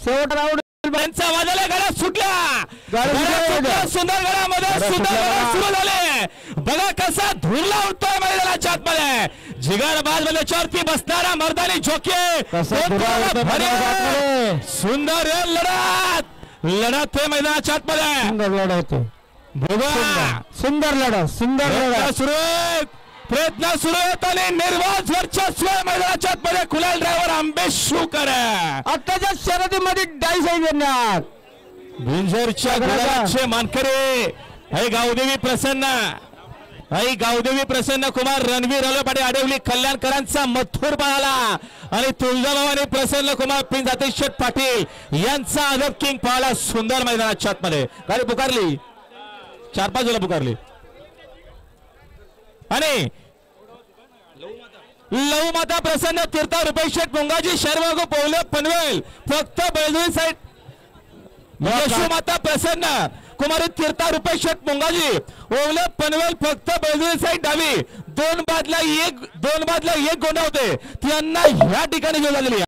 शेवट राऊंड त्यांचा वाजला गडा सुटला सुंदर गडामध्ये सुंदर गडा सुरू झाले बघा कसा धुरला उडतोय मैदानाच्या आतमध्ये जिगरबाज मध्ये त्याच्यावरती बसणारा मर्दानी झोके सुंदर लढत आहे मैदानाच्या आतमध्ये सुंदर लढत बघा सुंदर लढत सुरू प्रयत्न सुरू होत आणि निर्वाज वर्चस्व मैदानाच्या आतमध्ये कुलाल ड्रायव्हर आंबेशूकर आताच्या शर्यतीमध्ये डाईस आहे देण्यात गुंजरच्या गुलाबाचे मानकरी हे गावदेवी प्रसन्न कुमार रणवीर अलपाटे आडवली कल्याणकरांचा मथुर पाळाला आणि तुळजाभवानी प्रसन्न कुमार पिंज अतिशय पाटील यांचा अदब किंग पाळाला सुंदर मैदानाच्या आतमध्ये गाडी पुकारली 4-5 वेळा पुकारली आणि लव माता प्रसन्न तीर्था रुपेश शेठ मुंगाजी शर्मा पौले पनवेल फक्त बेळगावी साइड यशो माता प्रसन्न कुमारी तीर्था रुपेश शेठ मुंगाजी ओवले पनवेल फक्त बेळगावी साइड डावी दोन बादला एक गोंडा होते त्यांना ह्या ठिकाणी घेऊन आलेली